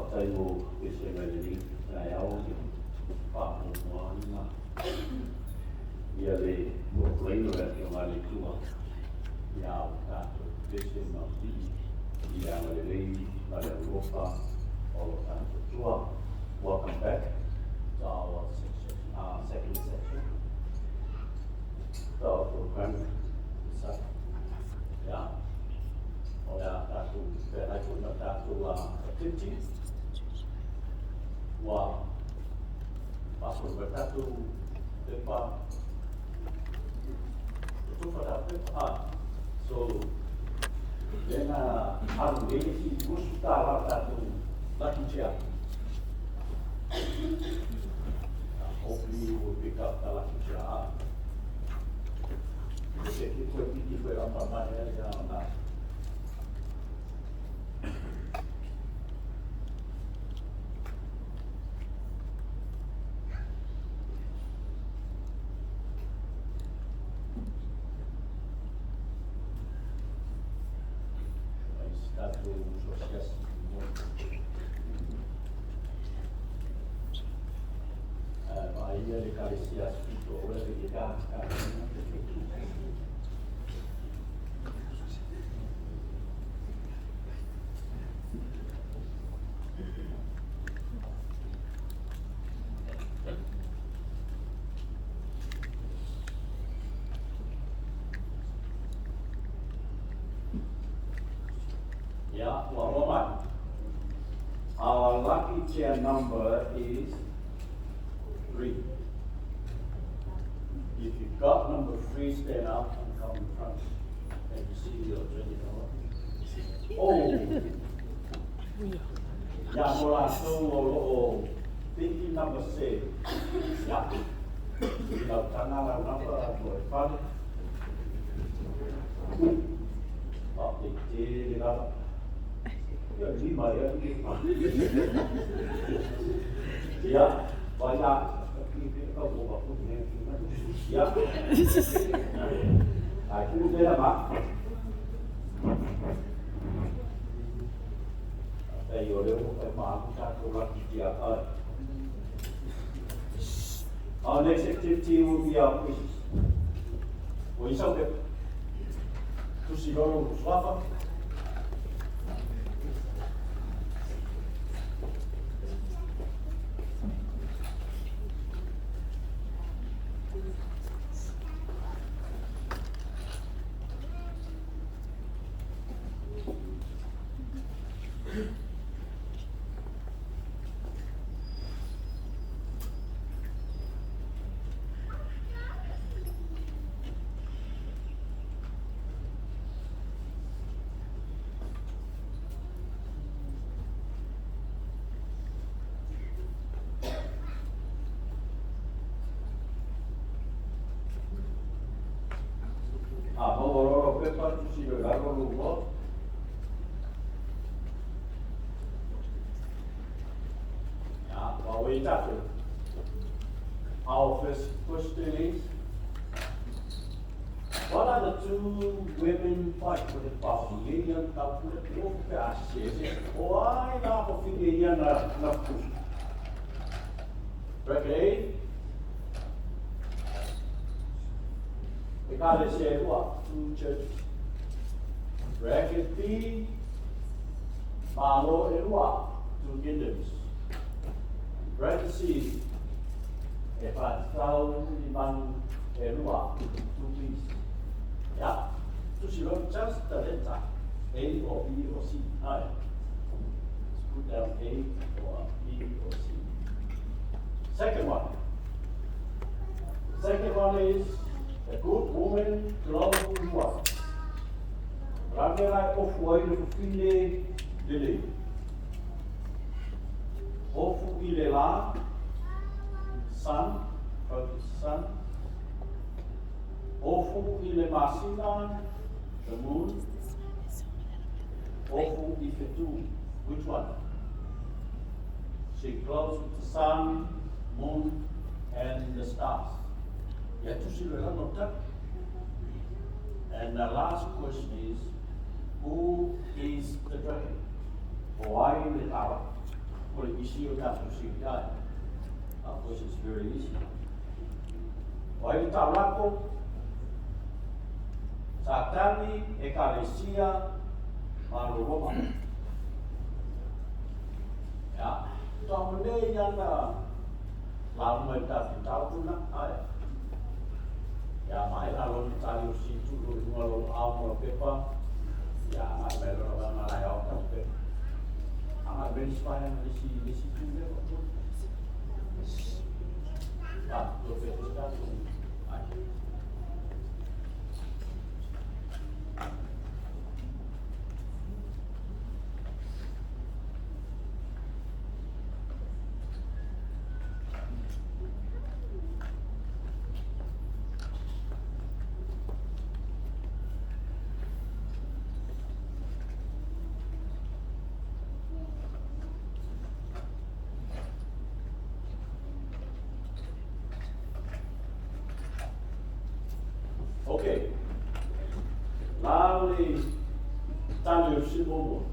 Mataupu is a resident. I always part of one. Yeah, they were playing at the Mali Tua. Yeah, that this is not the Yamalay, Madalupa, all of that. Tua, welcome back to our section, second section. The program is up. Yeah. Or that to, I could not that to activity. Wow. Pastor berkatu tempat itu pada tempat. So, dengan hari ini gusta berkatu lagi siap. Hopefully you will pick up the lagi siap. Jadi kita pergi apa mana yang nak. Yeah, well, Roman, our lucky chair number is 3. If you got number 3, stand up and come in front. And you see your journey. Oh, yeah, well, so thinking number 6. Yeah, you know, Tanala number for fun. Oh, they did it up. Ya, lima ya, ya, banyak. Kau buat apa ni? Ya, aku dah mak. Tapi orang bukan mak kita orang dia. Our next activity will be our quizzes. We shall get to see your swap. Our first question is, what are the 2 women fight for the power? Yang tak boleh berkasi. Why not for yang nak push? Okay. Because they say what? 2 churches. Bracket B, Maalo and what? 2 kingdoms. Bracket C, if I tell Iman and what? 2 pieces. Yeah. So she wrote just the letter A or B or C. Alright. Let's put down A or B or C. Second one. Second one is a good woman clothed with what? Rangerai of white of file lily. Hofu ile la sun, sun. Hofu ile masina, the moon. Hofu ifetu, which one? She clothes with the sun, moon, and the stars. You have to see the number. And the last question is, who is the dragon? Why the power? Well, you see what happens if you die. Of course, it's very easy. Why you tell Rako? Satani, Ekalesia, Maalo Roma. Ya, Tomane yang lama kita tahu nak ayah. Ya, mai lalu tali situ lalu awal pepa. Ya, mai melo orang malai awal pepa. Amat berinspirasi di situ juga. Ah, tu pepa sekali. Okay. Lalu tali simu.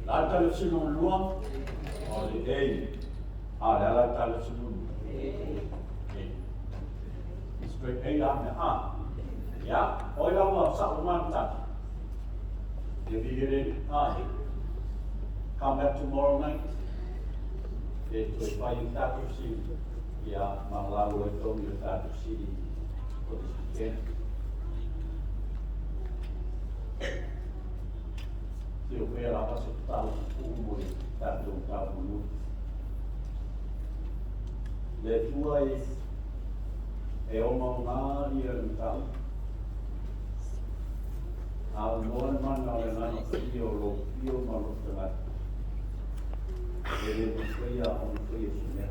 Lalu tali simu luang. Oleh ada tali simu. Straight ya. Orang mau sakluman tak. If you get it, come back tomorrow night. Itu pagi tak bersih. Ya, Maalo itu kita bersih kondisikan. Supaya apa setelah umur tak dulu. Lepas mau nari yang tahu. Alon mana orang pio malu sangat. Jadi supaya orang pio semua.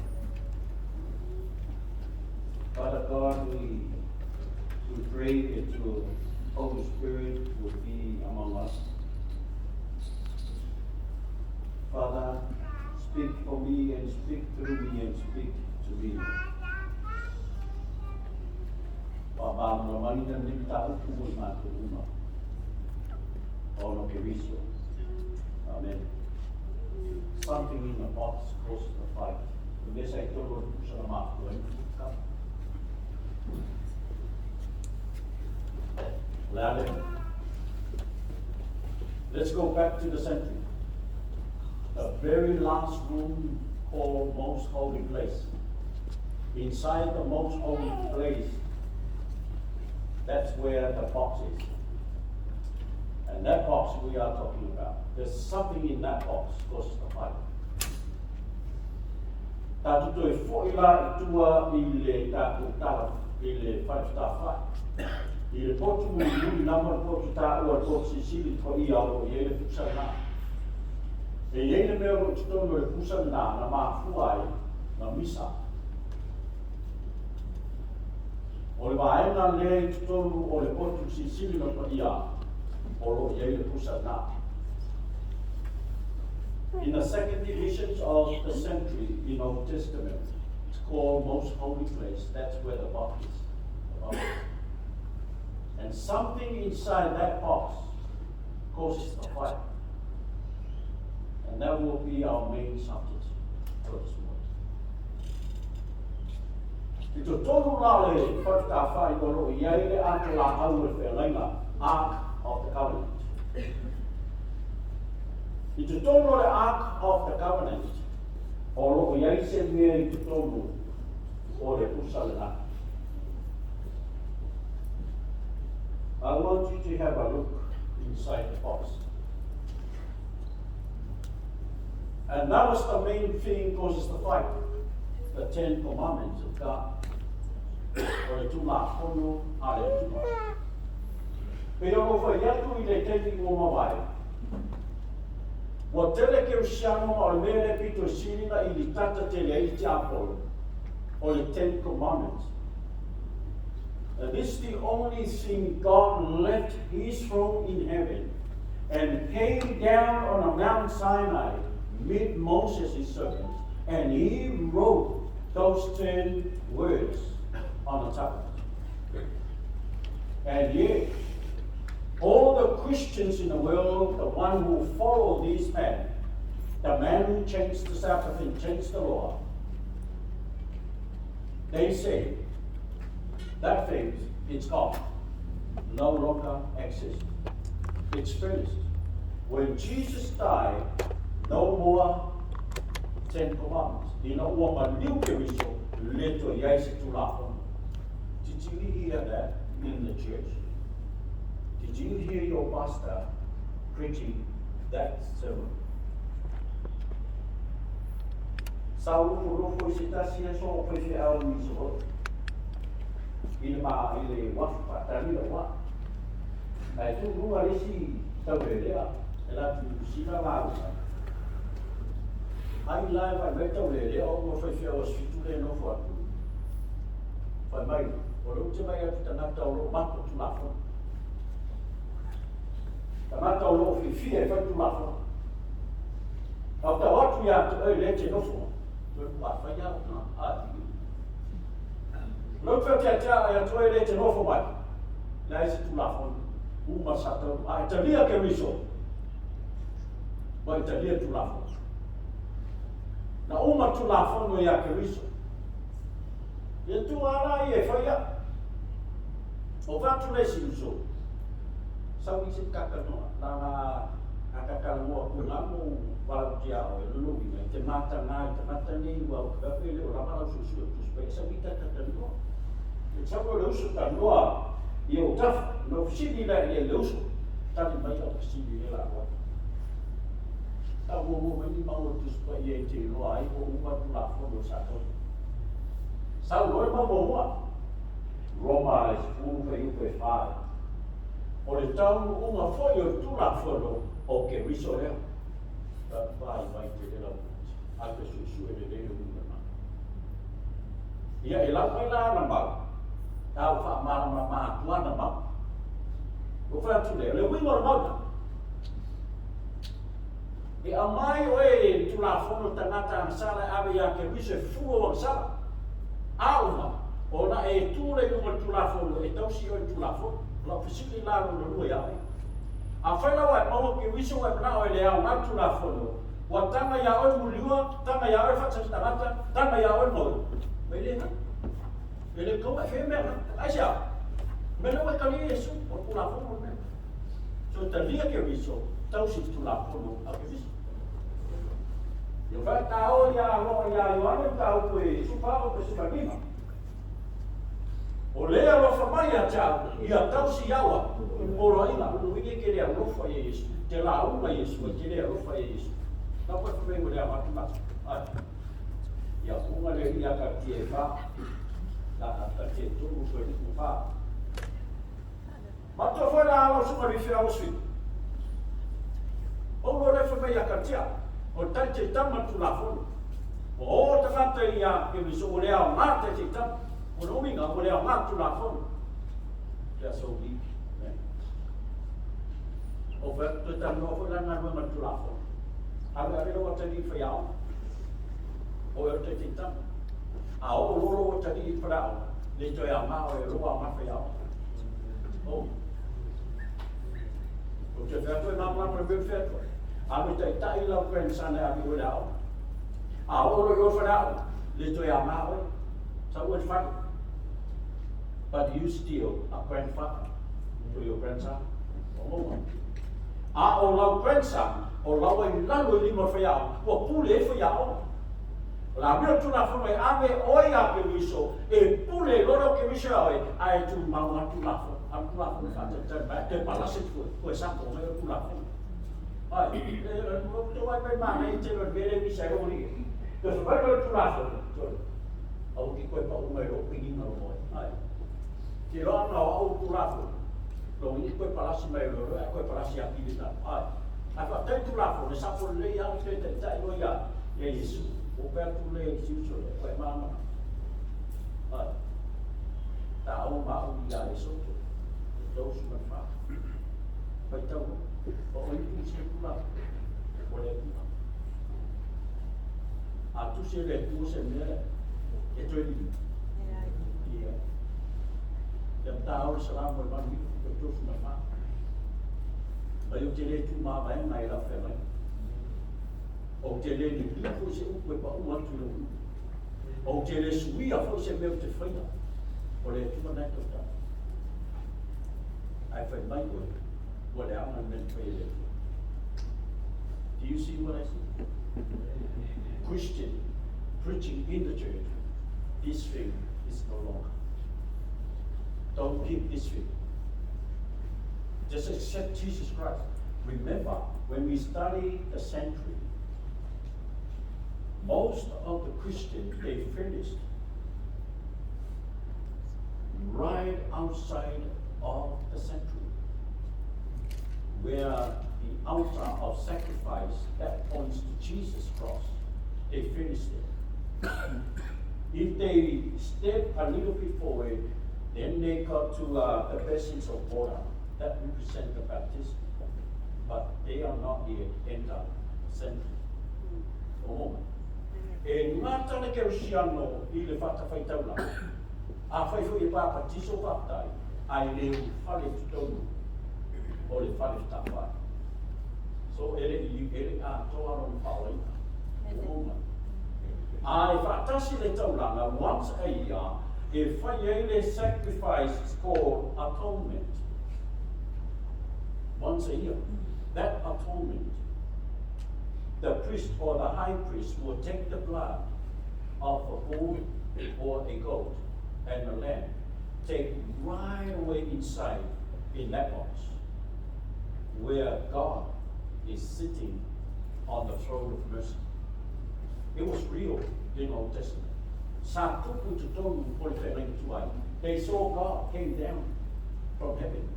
Father God, we pray that your Holy Spirit will be among us. Father, speak for me and speak through me and speak to me. Baba, ramai dan minta hukum mati rumah. All of your resources. Amen. Something in the box close to the fight. This I told you, Shalom. Let's go back to the sanctuary. The very last room called Most Holy Place. Inside the Most Holy Place, that's where the box is. And that box we are talking about. There's something in that box close to the fire. Tatu toi foila itua ile tatu tala ile 5-star flight. Ile potu muli nama potu ta ua potu sisili to I alo yele pusana. Yele mea ro titono le pusana na mafuai na misa. O le vaena le titono o le potu sisili na to ia olo yele pusana. In the second divisions of the sanctuary in Old Testament, it's called Most Holy Place. That's where the box is. And something inside that box causes the fire. And that will be our main subject for this morning. Ito tonu la le whakata whai oro I aere ake la hau e whelenga, Ark of the Covenant. I te tono le Ark of the Covenant, o loko iai se mea I te tono o le pusa le naki. I want you to have a look inside the box. And that was the main thing causes the fight. The 10 Commandments of God. O le tula kono a le tula. Pero o whai atu I le teiti o mawai. Wa tele ke usiano o le mele pito sirina I li tata te le I te apolo. O le 10 Commandments. And this is the only thing God left his throne in heaven and came down on a Mount Sinai, meet Moses his servant, and he wrote those 10 words on the tablet. And yet, All the Christians in the world, the one who follow these men, the man who changed the Sabbath and changed the law, they say that thing, it's gone. No longer exists. It's finished. When Jesus died, no more 10 commandments. You know what my new Kiriso little yes to laugh on. Did you hear that in the church? Did you hear your pastor preaching that sermon? Sau rofo sitasi so pe au ni so. Ile ma ile wa patani wa. Ai tu rua resi tau lea. Ela tu sina la. Ai lai vai me tau lea o mo foi o fitu le no fo. Vai mai, o lo te mai atu tanata o lo mako tu lafo. Tanata o lo fi e fai tu lafo. Au ta watu ya tu e le te no fo. What for you? Look for Tata, I told it an awful one. Nice to laugh on. Who must have done? I tell you, can we so? But tell you to laugh on. Now, Uma to laugh on where you can we so. You two are here for you. Congratulations, so. So we said, Kakano, Lana. Akakalamu kulamu walakia o lulu ni te mata ni wa ka pele o rama susu tu spesa vita tatano e chamo lo su tanua e o taf no fsidi la e lo su tali mai o fsidi la wa ta mo mani ma o tu spa ye te lo ai o uma tu la fo do sa to sa lo ma mo wa Roma is full for you to find o le tau uma fo yo tu la fo do ok, riso leo. Vai te la altre su e le una. Ia e la mai la na ma. Tau fa ma tua na ma. O fa tu le wingo na ma. E a mai o e tu la fono tanata na sala ave ya ke riso fuo sala. Alma. Ona e tu le tu la fono e tau si o tu la fono. La fisiki la no ya. A whaila wa mau ki wiso wa nao e lea ngatu la whono. Wa tanga ya oi muliua, tanga ya oi whatastarata, tanga ya oi mau. Mele na. Mele kaua e mea na. Aisia. Mele wa kali Yesu, o tu la whono mea. So ta lia ke wiso, tau si tu la whono a ke wiso. Yo wha tau ya loa ya Ioane tau koe supao pe supagima. O lea rofa mai a tau, ia tau si awa, o roa ina, uike ke lea rofa e Yesu, te la uma Yesu, ke lea rofa e Yesu. Nau koe whamengo lea matu matu. Ia unga le ia ka tie wha, ka tie tunu koe niku wha. Matua whaina ala sunga riwhi au sui. O lo le whamei a ka tia, o tai te tamatu la whono. O tangata ia, ke miso o lea o ngate te tamu. O nominga o lea ngatu la whono. Lea so li. O whaktu tamu o whulanga nua matu la whono. Awe reo o tani whaiao. O eo te tamu. A o loro o tani i wharao. Le toi a mao e roa ma whaiao. O. O te whaktu e mamama me whaktu. Awe te tai lau grandson e awi o leo. A o loro o wharao. Le toi a mao e. So what's funny? But you still a grandfather to your grandson. A o lau grandson, o lau e lalo lima whaiao, o pule e whaiao. La mea tuna whono e ame oi a ke miso, e pule loro ke miso aoi, a e tu maunga tu lafo. A tu lafo ne whata, te palase koe sanko, me o tu lafo. Ai, te wai mai mana e te no vere misa e ori. Te wai mai tu lafo. Au ki koe pa umai o pinginga o moi. Ai. Ki roa na o au tulafu. Lo ni koe palasi mai o roa, koe palasi a pilita. Ai. A wha tei tulafu, ne sapo lei au te te tai o ia. E Yesu. O pēr tu lei ki siuso le, koe māma. Ai. Ta au mau ia e soto. E tausu mai wha. Pai tau. O oi ki se tulafu. O le tulafu. A tu se le tu se mea. E toi li. Ia. Ia tāore salam o mani, o tofu mai wha. Ai o te le tu mā vai ngai la whenai. O te le ni lipo se upo e pa umatu le unu. O te le suia fo se meo te whaina. O le tuma nei tau tau. Ai whai mai koe. Wa le ama men whai le. Do you see what I see? Christian preaching in the church. This thing is no longer. Don't keep this thing. Just accept Jesus Christ. Remember, when we study the sanctuary, most of the Christians, they finished right outside of the sanctuary, where the altar of sacrifice that points to Jesus' cross, they finished it. If they step a little bit forward, then they got to the basins of water that represent the baptism, but they are not yet entered the sanctuary. Oh. E ngata na ke usiano I le whata whaitaula. A whaifu I pāpa tiso whatai, ai le whale tutonu o le whale whawhai. So ere a toa ron whawai. Ai whatasi le taulanga once a year, e whai le sacrifice called atonement. Once a year. That atonement, the priest or the high priest will take the blood of a bull or a goat and a lamb, take right away inside in that box where God is sitting on the throne of mercy. It was real in the Old Testament. They saw God came down from heaven,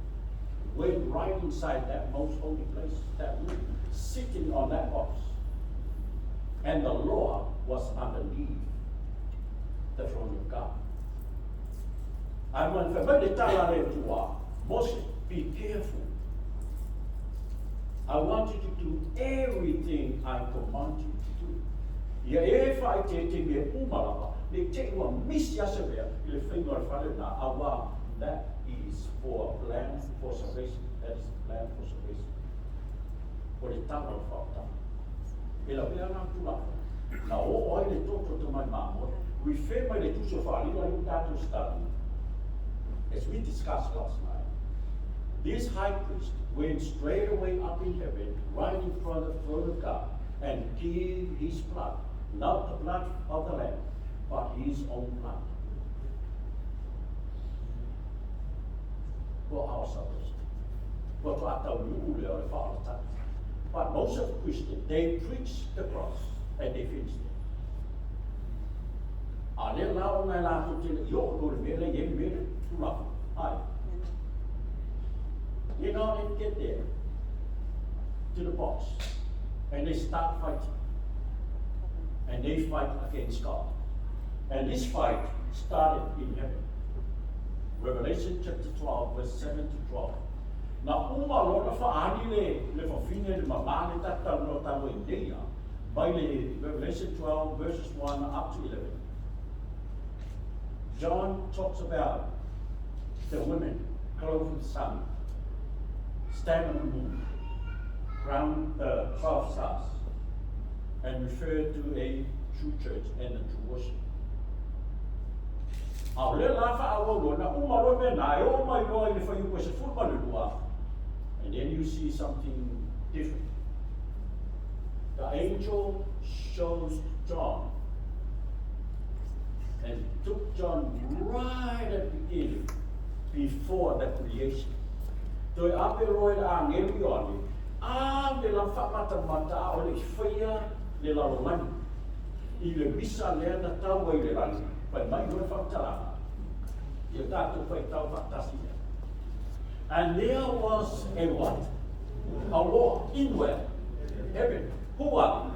went right inside that most holy place, that room, sitting on that box. And the Lord was underneath the throne of God. And when Moses, be careful. I want you to do everything I command you to do. Ia e whai te me umarapa, le te ua misi asewea, I le whainga whare na awa, that is for a plan for salvation. That is a plan for salvation. For the tawa whauta. E la wea ngā tūraka. Na o oi le tōtō te mai māmo, we whē mai le tūso whāri, la yung tātou study. As we discussed last night, this high priest went straight away up in heaven, right in front of the throne of God, and gave his blood, not the blood of the Lamb, but his own blood. For our salvation. For to atau nule o le whaata. But most of the Christians, they preach the cross, and they finish it. A le lao nai lātou tēne, I o kore mele, ye mele, tūrafu, ai. You know, they get there, to the box, and they start fighting. And they fight against God. And this fight started in heaven. Revelation chapter 12, verse 7 to 12. Na uma lona whaani le whawhine le mamane tatau no tamo I dea, by Revelation 12, verses 1 up to 11. John talks about the women clothed with the sun, stand on the moon, crowned 12 stars, and referred to a true church and a true worship. And then you see something different. The angel shows John and took John right at the beginning, before the creation. Toi ape roi a ngeri oni, a me la whamatamata o le whaia le lalomani. I le misa lea na tau ai le rani, pai mai hoi whamatara. Ia tātou pai tau whatasi. And there was a what? A war inward, heaven. Who are?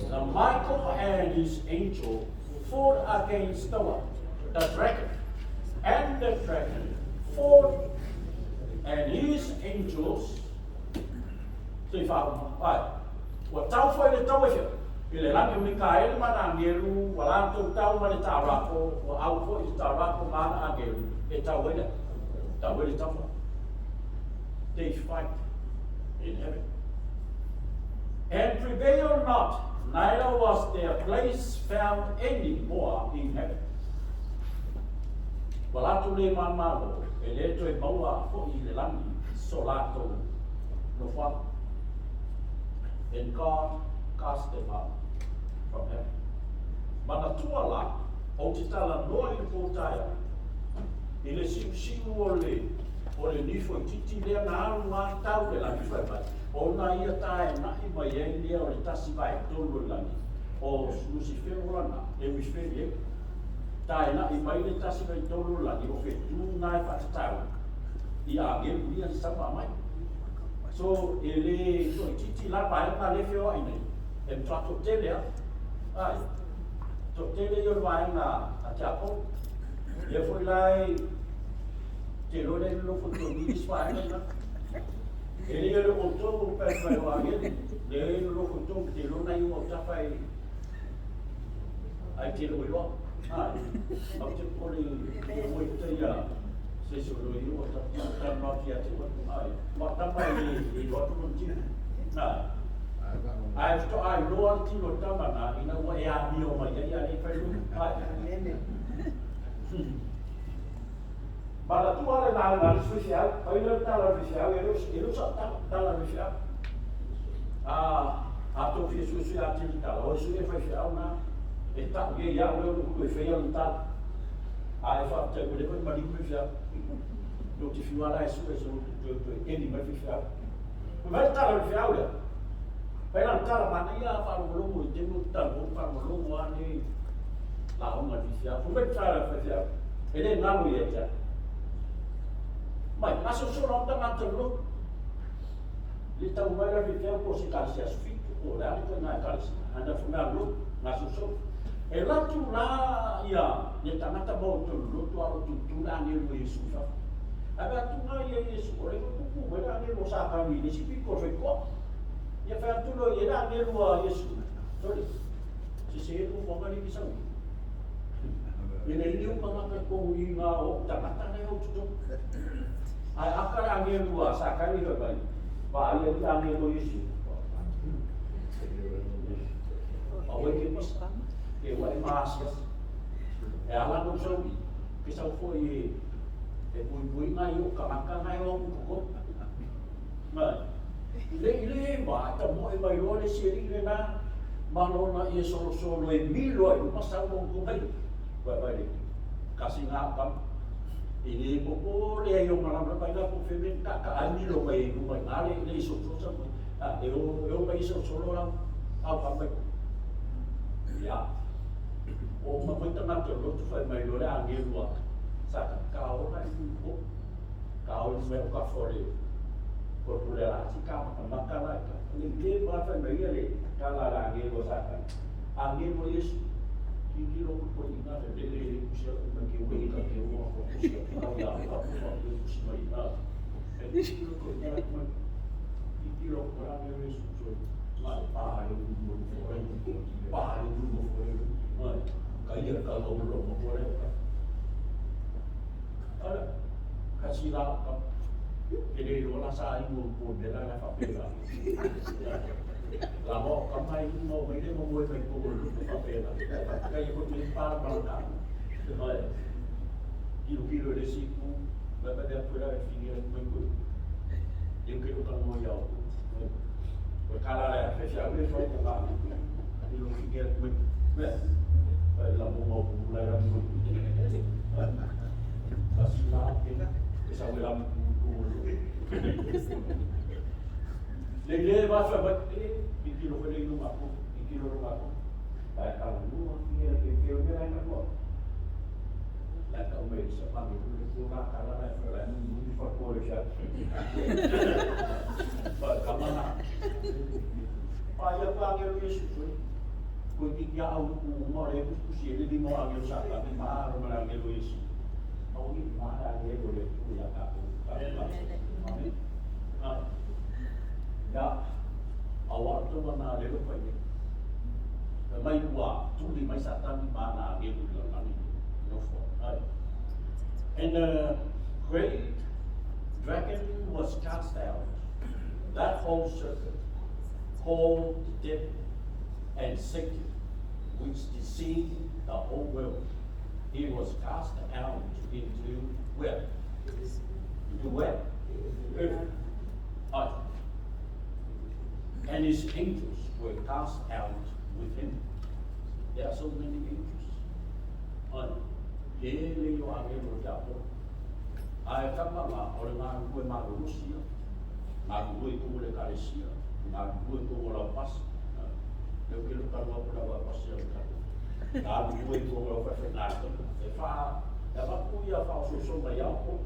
Now Michael and his angel fought against the what? The dragon. And the dragon fought, and his angels, so if what tau foi le tau here? Ile rangi Mikael mana angeru, wala tau mana tarako, o au foi tarako mana angeru, e tau ele tau. They fight in heaven. And prevail not, neither was their place found any more in heaven. Walatu le mamalo, eleto e baua fo I le langi, solato no fa. And God cast them out from heaven. Manatuala, o te tala noi po taia, I le siu o le nifo I titi lea na aru ngā tau le langi whaipai. O na ia tae nahi mai e lea o le tasi vai tolu langi. O Lucifer lana, e wisferi e. Tae nahi mai le tasi vai tolu langi, o whetu nai whatatau. I a gelu lia ni sama mai. So, e le titi la pae na le feo ai nei. E trato telea, ai. To tele yo vai na a chapo. E foi lai te lo le lo foto ni spa na. E le lo foto per fare o aghi. Le lo foto te lo na yo ta fai. Ai te lo yo. Ah, ma te pole mo te ya. Se so lo yo ta ma ti ate wa. Ai, ma ta mai I lo tu ti. Na. Ai to ai lo ti lo ta na ina wa ya mi o ma ya e fai lu. Ai. Ma la tua la speciale, poi in realtà la speciale, e lo so dalla speciale. A to fi su attività, o su e fai una e ta che ya lo che fai un ta. Ai fatto quelle cose ma di più ya. Non ti fi ala su e di ma fi ya. Ma ta la speciale. Poi la ta ma ia fa un lungo e tempo ta un fa un lungo anni la una fi ya. Come ta la speciale. Ed è una luietta. Ma aso solo da mantello. Li tau mai la vita po si calci a sfitto o la altra na calci. Anda fumarlo, aso solo. E la tu la ia, ne tamata molto lo tu alo tu la ne lo Yesusa. Aba tu na ia Yesu, o le ku wala ne lo sa ka ni si picco fe ko. Ia fa tu lo ia ne lo Yesu. Sorry. Si se tu mo ngani bisa. Ina ini mga ko nga o tamata na yo tu. Ai akara ange lua sakari ho bai. Ba ia ki ange lo Yesu. Awe ke bis. E wai masas. E ala no so ki sa foi e bui ngai o kamaka ngai o ko. Ma le ba ta mo e mai lo le siri le na malona e solo e milo e pasau ko bai. Baik, kasih ngapam. Ini popo le yo malam pai na po Fenika ka ani lo mai no mai ale le so so. Eu mai so solo la apa pai. Ya. O ma mai tama to lo tu fai mai lo le ange lo. Sa ka o na ko. Ka o me ka fore. Ko tu le la ci ka ma ka la ka. Ni ke ba fai mai le ka la ange lo sa ka. Ange lo Yesu. Hindi lo ko ina de le siya na ke we ka ke wo ko siya na ya ka ko siya mai na e hindi ko ina ko hindi lo ko ra me so ma pa yo mo ko pa yo mo ko ma ka ya ka lo mo ko re ala ka si la ka ele lo la sa I mo ko de la fa pe la la mo kamai mo mai le mo mo mai ko lu pa pe la ka I ko ni pa ba ka no kilo de siku ba ba de pura finir mo ko eu que ko mo ya ko kala la fe ya le so ko ba ni lo finir mo ba la mo mo la ra mo asila ke sa we la ko le va fa batte iki lo fele no mapo iki lo mapo ai ka no ni ke ke o mera na ko la ka o me sa pa mi ko ka ka la fa la ni fa ko le sha pa ka mana pa ya pa ke lo yesu ko ki ya au ku mo le ku si le di mo a yo sa ka mi ma ro ma ke lo yesu au ni ma da ke lo le ku ya ka amen ya awal tu mana le ko ni mai wa tu di mai satan mana ge bu la ni no for and the great dragon was cast out that whole circle, called the devil and Satan, which deceived the whole world. He was cast out into where? Into where? Earth. And his angels were cast out with him. There are so many angels. Ele yo angelo japo. Ai kama ma ole ma ku ma Rusia. Ma ku ku le Kalesia. Ma ku ku la pas. Eu quero que eu vou para você. Tá, eu vou para Fenika. E fa, é uma coisa falsa sobre a algo.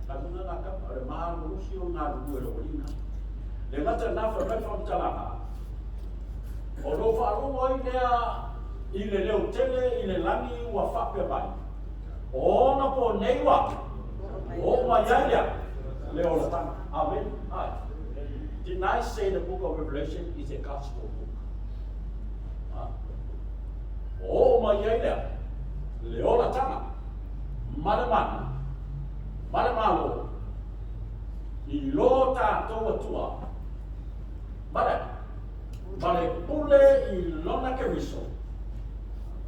Mas não na capa, é mais Rusia ou na Bolívia. Levanta na frente para Talama. O lo faru ainda ile leo tele ile lani wa fape bai. O na po neiwa. O mayaya leo la. Amen. Didn't I say the book of Revelation is a gospel book? Oh, my yada, Leola Tama, Madamana, Madamalo, Ilota Toatua, Mada, Malepule Ilona Cariso,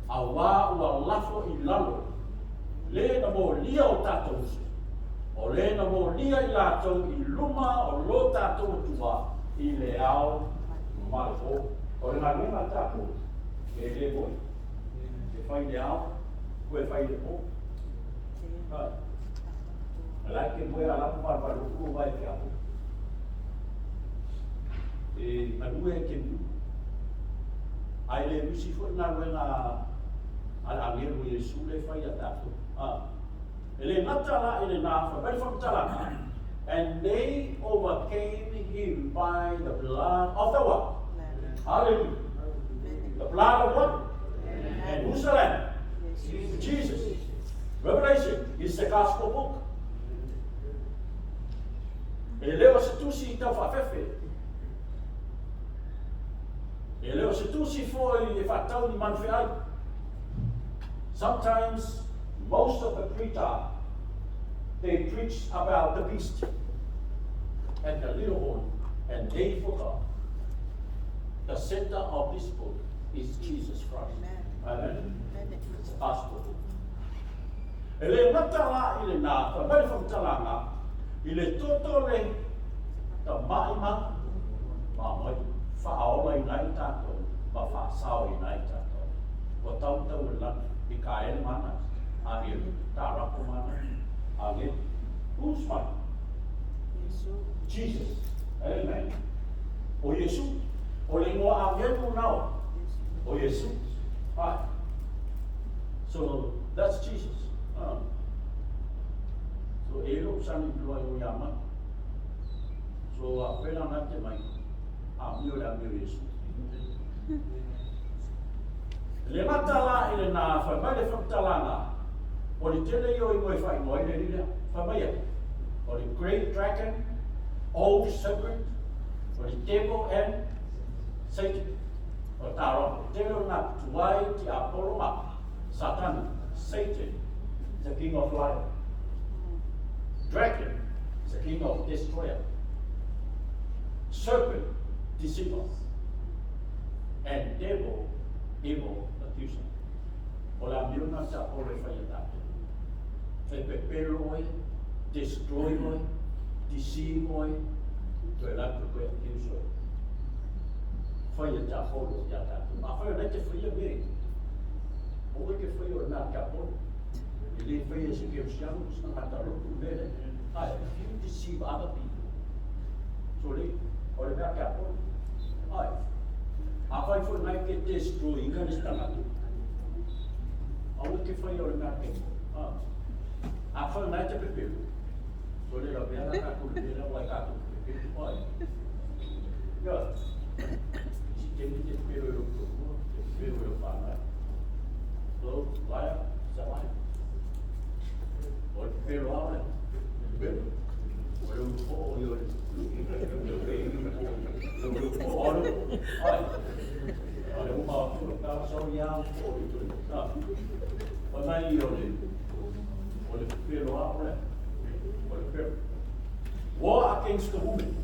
Awa Lafo Ilalo, Lena Mo Leo Tatos. O le na mo lia I latou I luma o lo tatou tua I le ao malefo. O le ngā tapu e le boi. E whai le ao, koe whai le po. Lai ke moe a lapu paru vai ke apu. E manue e ke mu. Ai le misi fo na wena ala amiru Yesu le whai a tapu. And they overcame him by the blood of the what? Hallelujah. The blood of what? And who's the Lamb? Jesus. Revelation is the gospel book. Eleva se tu si tau whawhewhe. Eleva se tu si foi e whatau ni manwhai. Sometimes most of the preacher, they preach about the beast and the little horn, and they forgot the center of this book is Jesus Christ. Amen. It's the gospel. Ele matala ile na tamai from talanga ile totole the maima mamoi fa aola inai tato ba fa sao inai tato o tau tau la ikael mana Amin, tarapu mana, amin. Who's one? Jesus. Amen. O Yesu. O lingua amin mo now. O Yesu. Right. So that's Jesus. So elo sani dua yo yama. So pena nate mai. Amio la amio Yesu. Le matala ile na fa male fa talanga. O le tele yo I moe whai moe le rira, whamaya. O the great dragon, old serpent, o the devil and Satan. O taro, telo na tuai ti Apollo ma, Satan, Satan, the king of life. Dragon is the king of destroyer. Serpent, deceiver. And devil, evil, accuser. O la miuna sa o le whaiatake. E pepero oi, destroy oi, deceive oi, to e lapu koe accuse oi. Whaiata holo i atatu. Ma whai o te whaia me. O ke whai o nā ka holo. I le whaia se ke o siamu, sna hata roku mele. Ai, if you deceive other people, so le, o le mea ka holo. Ai, a whai whai nai ke destroy, inga nes tangatu. A o ke whai o le mea ke holo. A whai nai te pepero. So le la mea na kaku le la wai kaku pepero. Ai. Ia. Si temi te pepero e o kukua, te pepero e o whanai. So, laia, sa laia. O le pepero aole. Pepero. O le upo o i o le. O le upo o le. Ai. O le upa o tula kawa sau ia o le tula. O nai i o le. O le pepero aole. O le pepero. War against the woman.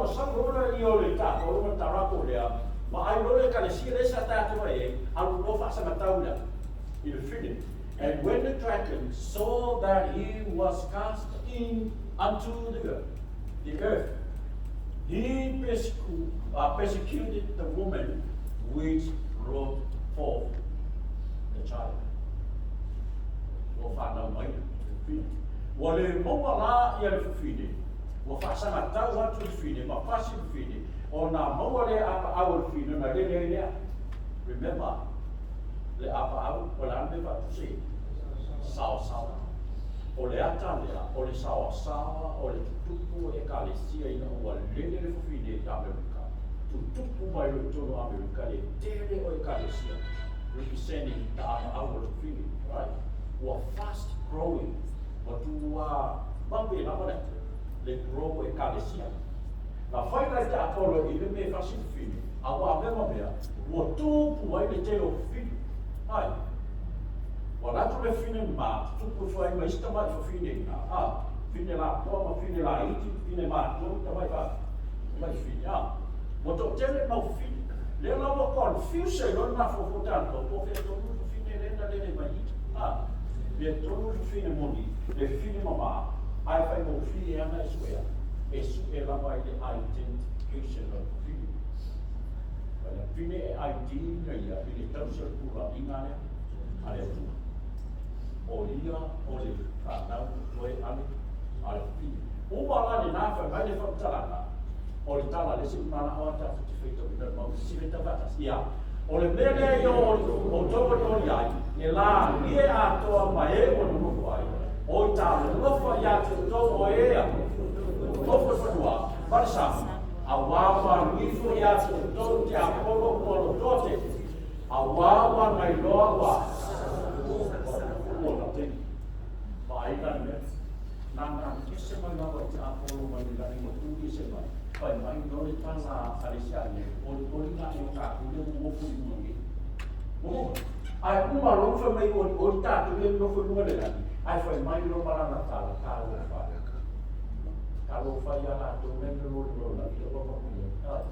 o salona i o le tato o le tarako lea, ma ai lole ka le sire sa tato e, alu no fa sa mataula i le fine. And when the dragon saw that he was cast in unto the earth, he persecuted the woman which brought forth the child. O whanau mai le fine. Wa le moa la i le fine. Wa whasanga tau atu le fine, ma pasi le fine. O na moa le apa au le fine, na le lea. Remember, le apa au, o le ane watu se. Sawa sawa. O le ata lea, o le sawa sawa, o le tutupu e ka le sia ina ua lele le fine e Amerika. Tutupu mai le tono Amerika le tere o e ka le sia. Representing the apa au le fine, right? Ua fast growing. Wa tua mambe na mana le grow e ka le sia. Na whai kai te atoro i le me fasi fine. A wa mema mea, ua tupu ai le teo fine. Hai. Wa ratu le fine ma, tupu whai ma ista mai fa fine ina. Fine la toa ma fine la iti, fine ma toa ta mai fa. Mai fine, Wa to tele mau fine. Le la wa confuse lor na fo tanto, po fe to fine le na le mai. Le tonu fine moni, le fine mama, ai fai mo fine ana e suea. E su e la vai le identification of fine. Le fine e ID na ia, le tausa kura ingane, ale tu. O ia, o le whanau, o e ale fine. O wala le nafa, mai le whaktalanga. O le tala le si mana o ata te feito i mau sire tavatas. Ia, o le mele i o toko i o iai, e la nie a toa ma e o nuku ai. O i tāle, lofa i atu toko e a. Lofa whanua, marisama. A wawa ngifo i atu toko te apolo polo tote. A wawa ngai loa wa. O na te. Ma i kani mea. Nana, kese mai lawa te apolo mai lani mo tūki se mai. Pai mai no le tana alesiane, o nga e o kāku le mo pui mungi. Mo, ai uma lofa mai o tātu le no foi nua le lani. Ai fai mai no marana tala, kālo whai. Kālo whai ala tō mene lo la, i o papa.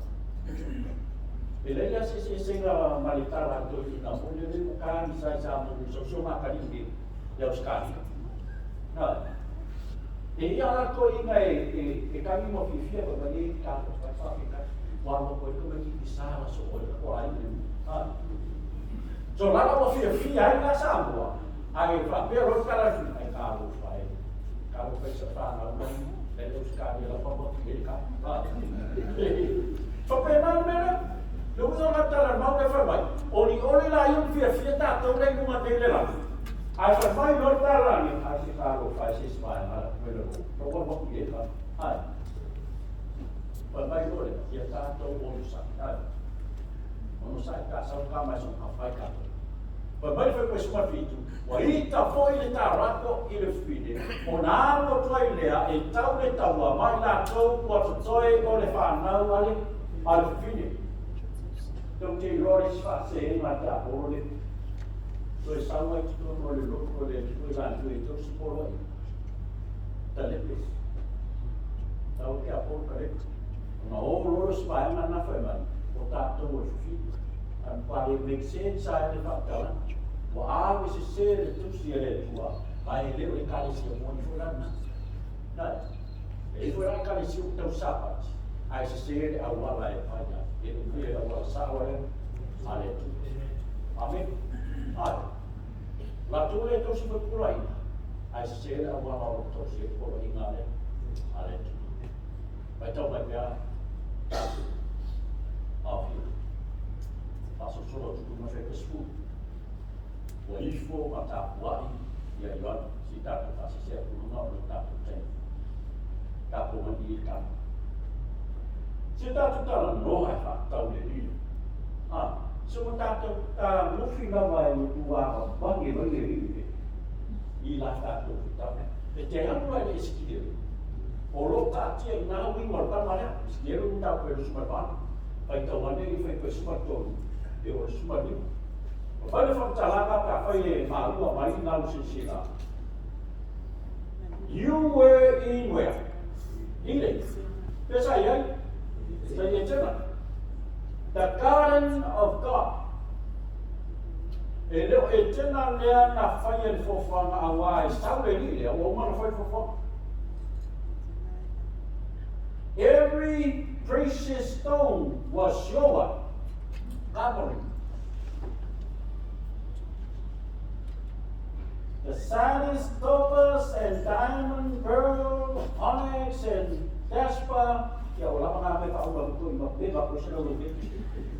E leia se senga maritala tō i nga mo le kāni sai sa mo so so makaringi, le os kāni. E ia la ko inga e kami mo fifia ko bagi ka fa ka wa mo ko ko bagi pisara so ko ai ni so la mo fifia ai na sa mo ai fa pero kala fi ai ka lo fa sa fa na mo le os ka ni la pa mo ki ka so pe na mera lo uso la tala ma me fa mai oni la yo fifia ta to le mo te le la ai fa mai no tala ni ai si ka lo fa si spa na Pero what we get, hi. But my Lord, you can't go on the side. On the side, that's how come I don't have fight. But my first question is, Waita foi le tarako i le fide. O na amo toi lea e tau le taua mai la tau kua toi o le whanau ale fide. Tau te roris whase e ngā te aporo le. So e saua i tuto no le loko le tuto i lantu e tau siporo ai. Talepes. Tau ke aporo kare. Ona o roris whae ngā na whae mani. O tātou e fide. An pare make sense ai le whakala. Wa awe se sere tusi e tua, ai leo e kare si o moni fulana. Nai, e fulana kare si o tau sapati, ai se sere a wala e paia, e uke a wala sawa e, ale tu. Amen? Ai, la tu e tau si kuraina, ai se sere a wala o tau si kuraina ale tu. Vai tau mai pia, tatu, afi, paso solo tu kuma feke sfu. O ifo Mataupu ia Ioana si tātou whasesea kurunga o tātou tēnu. Tātou mani i kāna. Si tātou tala noa e whātau le rino. So mo tātou tā muwhi ngawa e mutu wāha wangi riwe. I la tātou whitau. E te anu ai le esikidere. O lo tātia i nā winga o pamarea. Sikidere un tau koe le sumarpana. Pai tau ane i whai koe sumartonu. E o le sumarlima. Whare whakatalaka ka whai e Maalo mai ngau sisira. You were in where? England. Pesa iai, The garden of God. Every precious stone was showered, covering. The sardius, topaz, and diamond, pearl, onyx, and jasper. The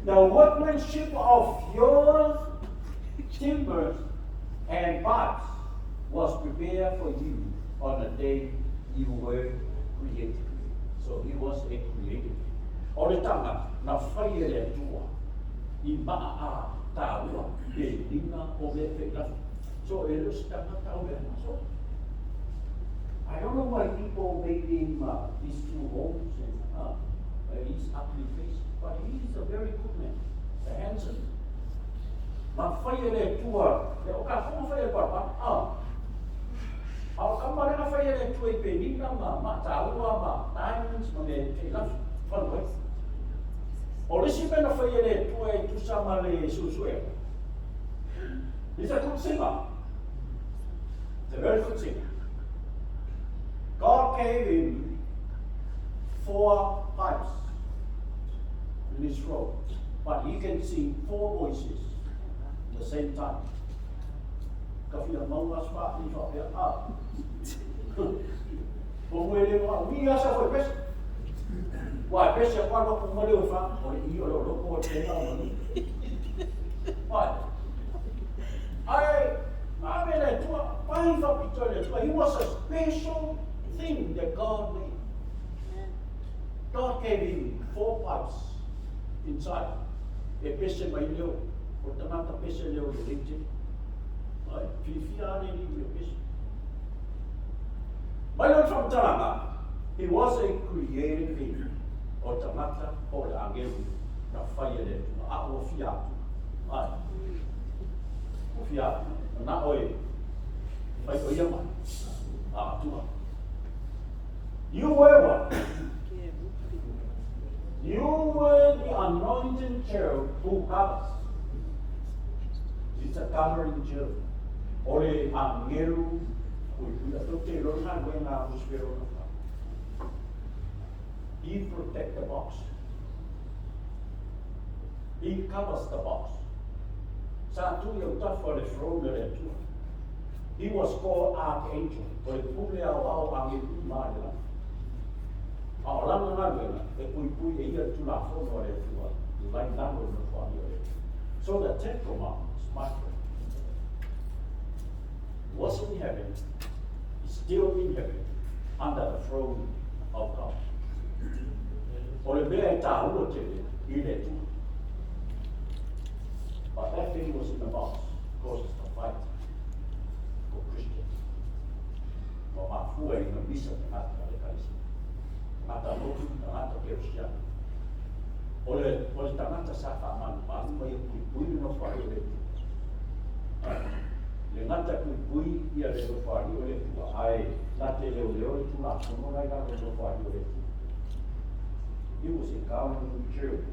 workmanship of your timbers and pipes was prepared for you on the day you were created. So he was a creator. Oleh tanga na fire le tua I maa taua e dinga o le fela. So elus tanga tau le so. I don't know why people made him these two homes and his ugly face, but he is a very good man, a handsome. Ma fire le tua, le oka como fire pa Au kamare na fire le tua I peninga ma taua ma diamonds ma le fela fun. O lesi pena fire le tua I tusama le susue. He's a good singer. He's a very good singer. God gave him 4 pipes in his throat, but he can sing 4 voices at the same time. Kafia maua spa ni whapea Pomwele wa mia sa foi pesa. Wa pesa kwa no kumole ufa, o I o lo ko te na o. Why? He was a special thing that God made. God gave him 4 pipes inside. E pese mai leo, o tamata pese leo le leite. Ai, fifiane ni le pese. Mai lo from Talama, he was a created being. O tamata o le angelu na fire le a o fiatu. Ai. O fiatu na oi. Mai o ia mai. Ah, tua. You were what? You were the anointed cherub who covers. It's a covering cherub. Ore angelu, he protects the box. He covers the box. He was called Archangel. So the 10 commandments, my friend, was in heaven, is still in heaven, under the throne of God. But that thing was in the box, causes the fight for Christians. He was a covering cherub.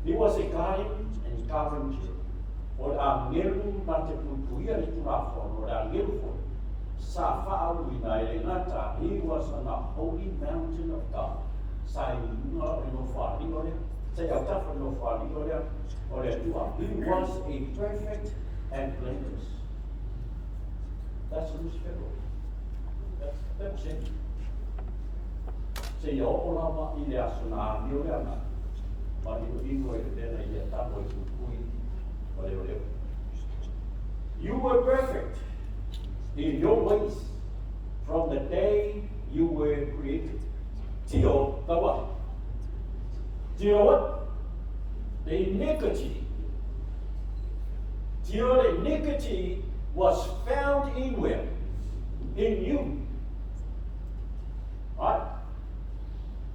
He was a guardian and covering cherub. Or angelu mate pupuia le tulafon, or angelu Safa Winai, he was on a holy mountain of God. He was a perfect and blameless. That's who's Pharaoh. That's it. Say Olama Iliasuna, Yurama, but you were then a Taboy Kui. You were perfect in your ways from the day you were created till the what? Till what? The iniquity. Till the iniquity was found in where? In you. Right?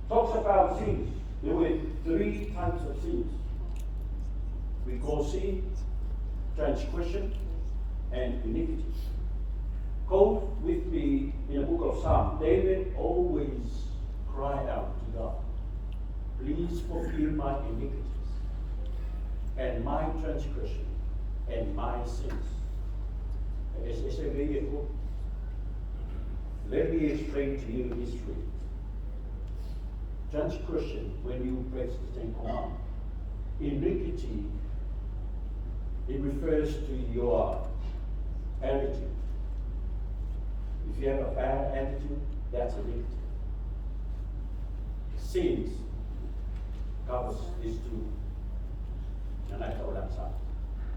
Talks about sins. There were 3 types of sins. We call sin, transgression, and iniquity. Go with me in the book of Psalms. David always always cry out to God, please forgive my iniquities and my transgression and my sins. Let me explain to you history. Transgression, when you break the Ten Commandments. Iniquity, it refers to your attitude. If you have a bad attitude, that's iniquity. Sins covers these two. Nanai ka orang salah.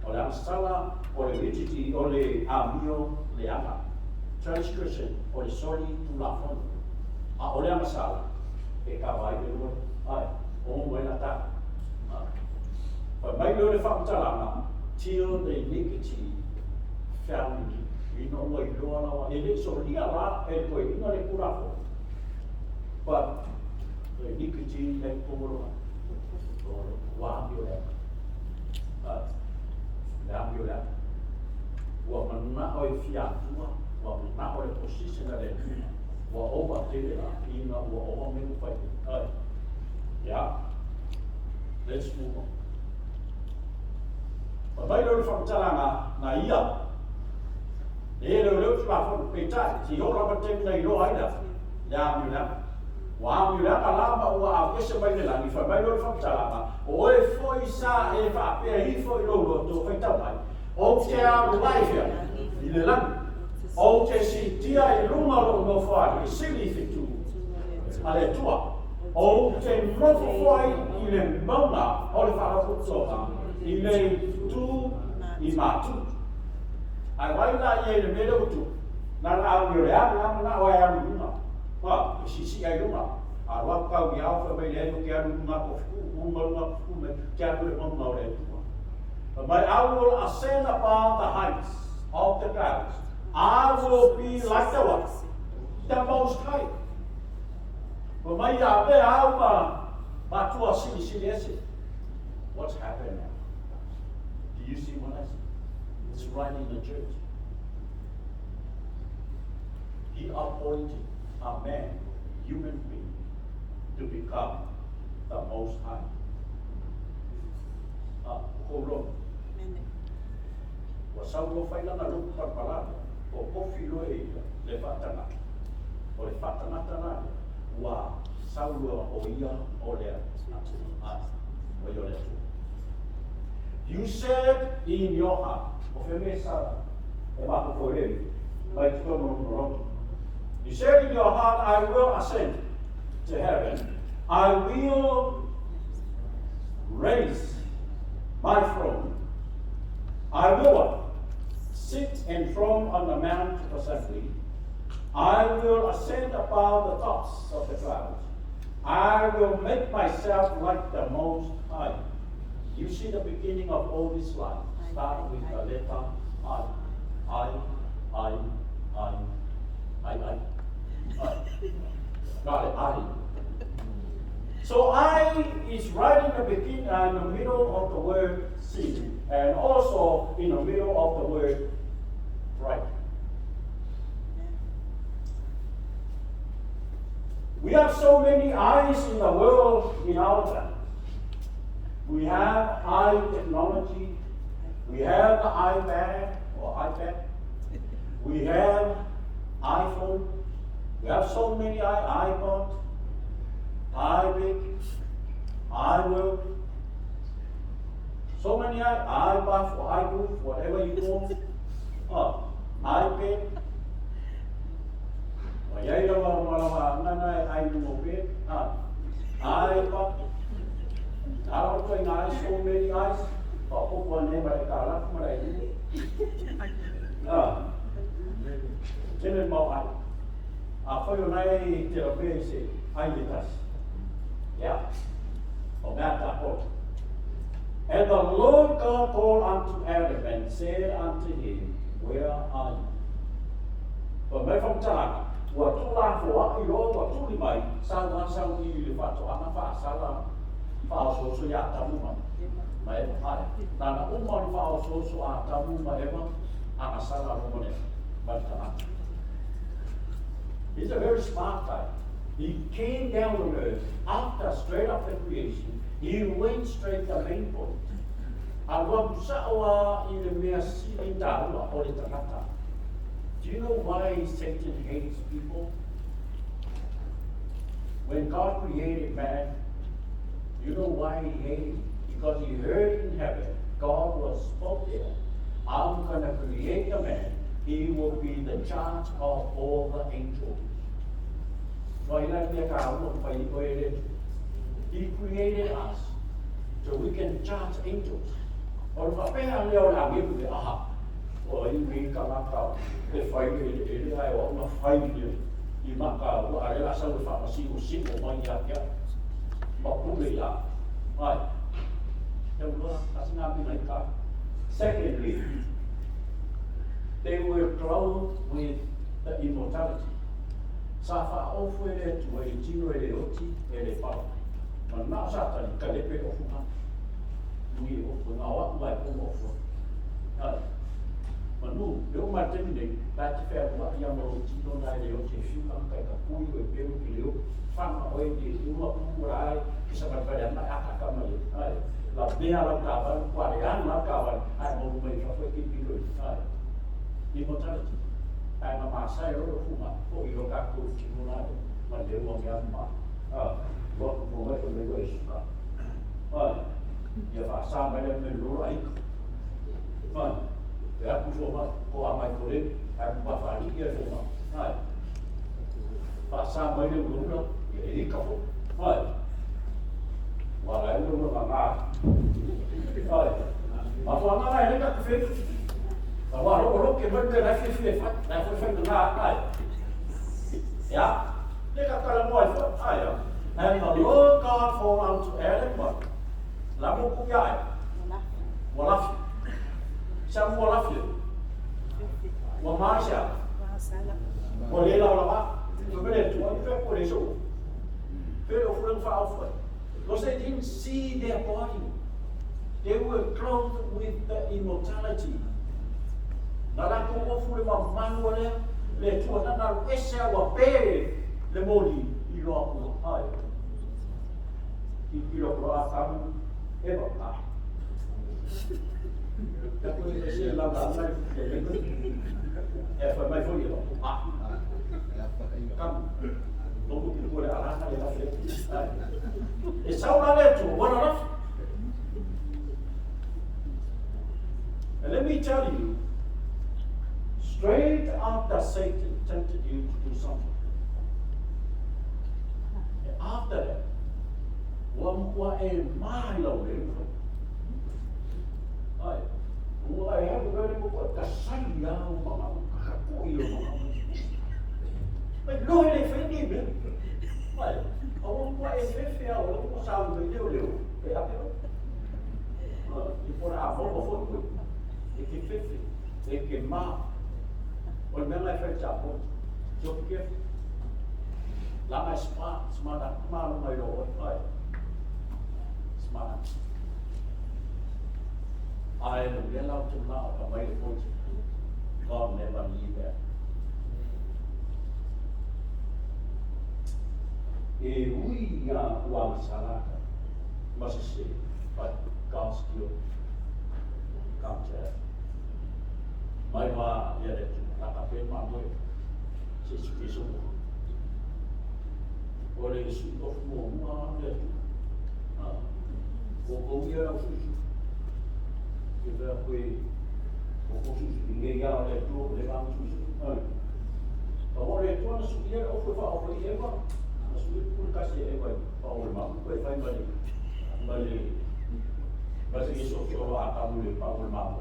Orang salah oleh iniquity, oleh amio, le ama. Transgression, oleh sorry to lafon. Oleh ama salah. Kawai dulu, mo na ta. But le whakatalanga, till the iniquity found in no way loa. It is so lia la, and koe ina le kurafo. But the iniquity le kumurua. Wahambio le. Wa mana oi fiatua, wa mana oi position le tuna. Wa oba tele la, ina wa oba me upai. Yeah. Let's move on. Mai lo whakatalanga na ia. E leo whakafo peitai, si ho rama temi nei lo aina. Ia miuna. Wa miuna ka lama ua a kese mai le langi, mai lo whakatalanga. O e foi sa e whapea hi foi lo to whaitau mai. O te a ruwaifia, i le langi. O te si tia i runga lo no whai, i sili fitu. A le tua. O te nofo whai i le mauna, o le whakaputoa. I le tu i matu. Ai wai la ye le mele utu. Na au yo le ana na wai anu nuna. Wa si ai runga. A wa ka wi au fa mai le no ke anu nuna ko fu me ke anu le mo le tu. But I will ascend above the heights of the clouds. I will be like the what? The Most High. But my ya be au ma tu si ese. What's happening now? Do you see what I see? It's right in the church. He appointed a man, human being, to become the Most High. Hold on. Wasaulo failanga lupu parpalada, o kofi loe le fatana, o le fatana tana, wa saulo o ia o le o yo le tu. You said in your heart, you said in your heart, I will ascend to heaven. I will raise my throne. I will sit enthroned on the mount of assembly. I will ascend above the tops of the clouds. I will make myself like the Most High. You see the beginning of all this life. Start with the letter I. Got it, I. So I is right in the beginning, in the middle of the word sin, and also in the middle of the word right. We have so many eyes in the world in our time. We have eye technology. We have the iPad or iPad. We have iPhone. We have so many iPod, iBig, iWork. So many iBuff or iBooth, whatever you call. iPad. iPod. I don't think I so many eyes. But put one name by the car, from what I do. Timid Mo, for your night, the basic, I did us. Yeah? Or that point. And the Lord God called unto Adam and said unto him, where are you? But my from Talaka, what to laugh for what you know, what to my son, one son, you live at Anafa, Salah, Fao, so ya, Tamuma. My eye. Now, Umar Fao, so Tamuma ever, Anasala, Romane, but it's a very smart guy. He came down on earth straight after creation. He went straight to the main point. Do you know why Satan hates people? When God created man, you know why he hated him? Because he heard in heaven, God was spoke there. I'm going to create a man. He will be the charge of all the angels. He created us so we can charge angels. Secondly, they were clothed with the immortality. Safa ofere tu e tino e le oti e le pau. Ma na sata ni kalepe o fuma. Nui o funa wa mai o ofo. Ma nu, le o matemi nei, la te fea wa ia mo tino na le oti e fiu am kai ka pui o e peu ki leo. Fama o e di uma pura ai, ki sa matarea mai aka kama le. La bea la kawan, kuare an la kawan, ai mo mai fa foi ki pilo. Immortality. Ai masai ro fuma o i ro ka ku tino ma le mo ya ma lo mo mai ko le ko isa ya fa sa mai le lo ai ya ku so ma ko mai ko le ai pa fa ni ya so ma fa sa mai le lo e ka fo wa la lo ma ma fa ma ai le ka fe Agora, o que vai ter aqui foi feito na yeah, they got a boy for and the Lord God formed unto Adam what? Lamo kuyai. Walafi. Sam walafi. Wamasha. Walela wala. You better to one fair for so. Fair of for. Because they didn't see their body. They were clothed with the immortality. Nala ko ofure ma manuale le tuana na esa wa pe le moli I lo aku ai I lo pro akamu e ba ka ta ko le se la ba mai e fa mai foi lo kam lo ku ko le ala ka le la fe e sa una le tu wana la and let me tell you, straight after Satan tempted you to do something, and after that, one who a Maalo I have a very good Kasaya Mama, but no, they forgive me. I won't buy a 50 hours, I won't sound with you. You put out over foot, if you 50, if you mark. When I first chapel, so give la smart Maalo my Lord, smart. I am well out to now, but my point, God never leave that. We are one salata, must say, but God still comes there. My ma, yeah, Nakapen mamoy, sisikiso mo. Ore isu of mo ma le. Ko ya usu. Kita koi ko susu inge ya le tu le bang susu. Ore tu na su ya of fa of ye ba. Su pun kasi e ba. Pa ol ma ko e fa bali. Bali. Basi isu ko ata mu le pa ol ma.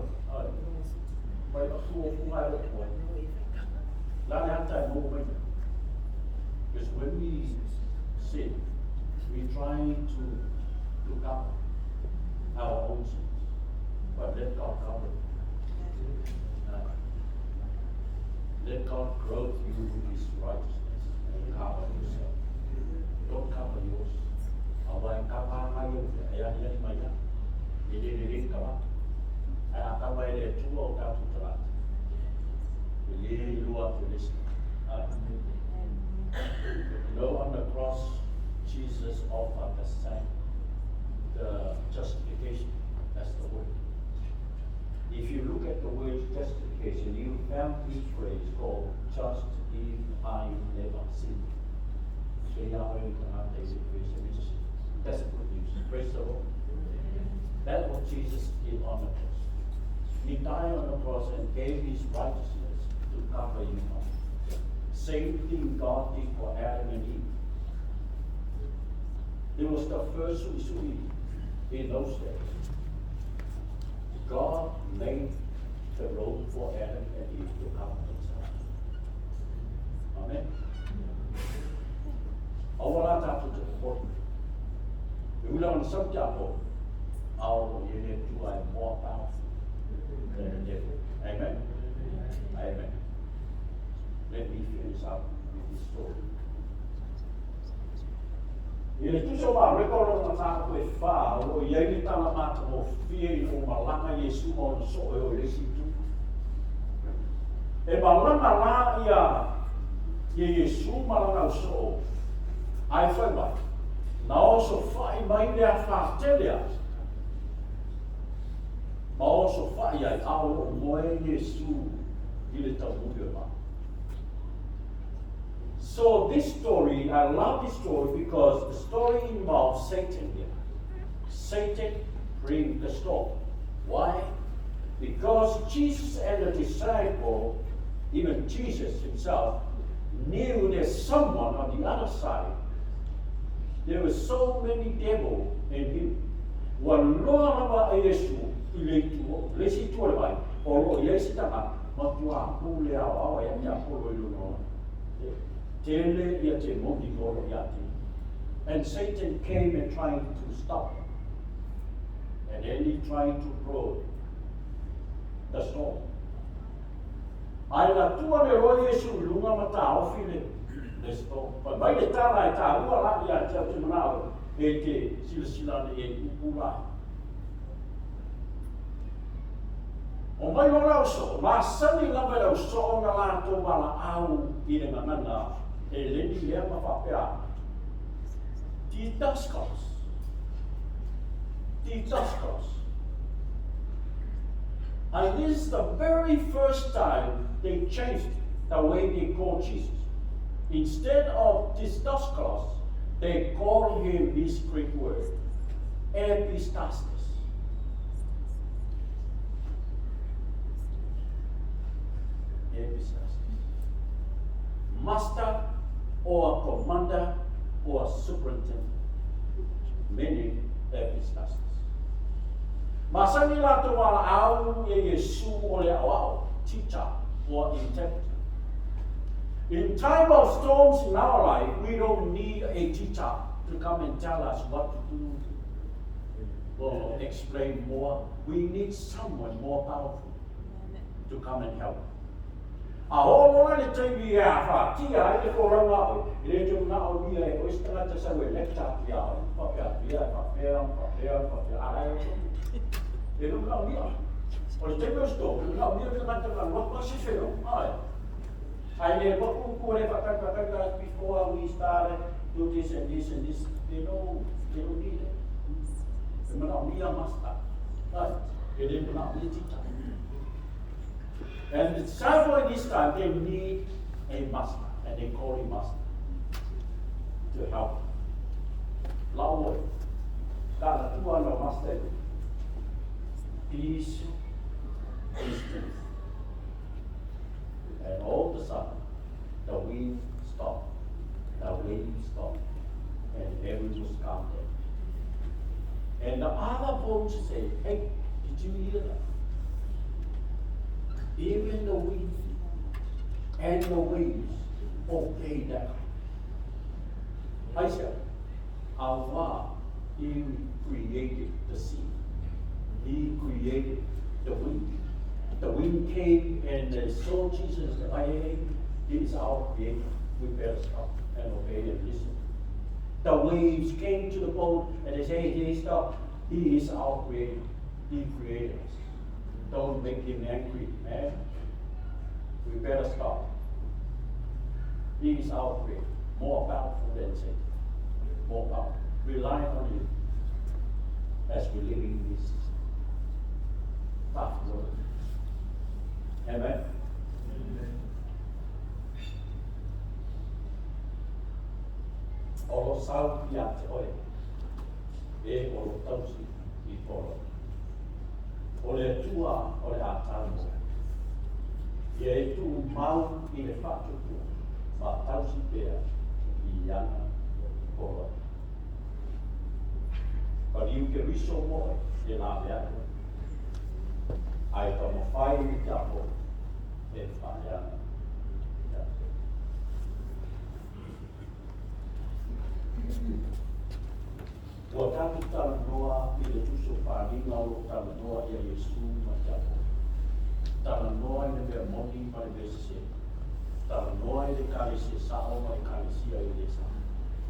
But because when we sin, we try to look up our own sins, but let God cover it. Let God grow you with His righteousness and cover yourself. Don't cover yours. Awal cover ayo, ayah ni maya. Ini cover. Akan bayar tu atau tu terat. Beli luar tulis. No under Jesus offered the same, the justification. That's the word. If you look at the word justification, you found this phrase called just if I never sin. That's good news. Praise the Lord. That's what Jesus did on the cross. He died on the cross and gave his righteousness to cover you all. Same thing God did for Adam and Eve. It was the first sweet in those days. God made the road for Adam and Eve to cover themselves. Amen. Awala tapu te port. Ulang sabjapo. Our unit to are more powerful than the devil. Amen. Amen. Let me finish up with this story. Ia tu so ma rekoro na ta ko fa o ia ni ta la mata mo fie o malanga Yesu mo so o le situ. E malanga la ia Yesu malanga so. Ai foi ba. Na also fai mai le fa telia. Ma also fai ai ao mo Yesu ile ta mo. So this story, I love this story because the story involves Satan here. Satan brings the storm. Why? Because Jesus and the disciple, even Jesus himself, knew there's someone on the other side. There were so many devils in him. Walora Yesu iletu lesi tuai oro Yesu tama matua pule awa ya ya polo luno. And Satan came and tried to stop him. And then he tried to blow the storm. I la tua le roi Yesu lunga matao file the storm. But by the time I tell you la ya tell you now, ete silsila e upula. O mai ora so, ma sani la ba so na la to bala au ine manana. Didascos. And this is the very first time they changed the way they call Jesus. Instead of Didascos, they call him this Greek word, epistastis. Master or a commander or a superintendent, meaning epistastis. Masani la tuala au ye Yesu ole awao, teacher or interpreter. In time of storms in our life, we don't need a teacher to come and tell us what to do or explain more. We need someone more powerful to come and help. A hola le tei ya fa ti ai te ko ranga le te na o ni e o sta ta sa we lecture ya pa ya ai e no ka ni o le te ko sto no ni te ka ta no pa si fe no ai le ko ku le pa ta before we started do this and this and this they don't need it se me no ni a master ai e le na ni teacher. And the disciple in this time, they need a master, and they call him master to help. Lord, God, you are no master. Peace, strength. And all of a sudden, the wind stopped, the waves stopped, and heaven was calm down. And the other boats say, hey, did you hear that? Even the wind and the waves obey that. I said, Allah, He created the sea. He created the wind. The wind came and they saw Jesus. Hey, He is our creator. We better stop and obey and listen. The waves came to the boat and they say, hey, stop. He is our creator. He created us. Don't make him angry, man. We better stop. He is our creator. More powerful than Satan. More powerful. you're living this tough world. Amen. Olo sau ki ate oe, e olo tausi I polo. Ole tua, ole a taumo. Ia e tu mau I le whatu tua, ma tausi pea I ana polo. Pariu ke riso moe, e la leano. Ai ta mo whai I tapo, e whaiana. Ua tātu tala noa I le tuso whāringa o tala noa I a Yesu Mataupu. Tala noa I le mea moni ma le vese. Tala noa I le kare se sao ma le kare sia I le sa.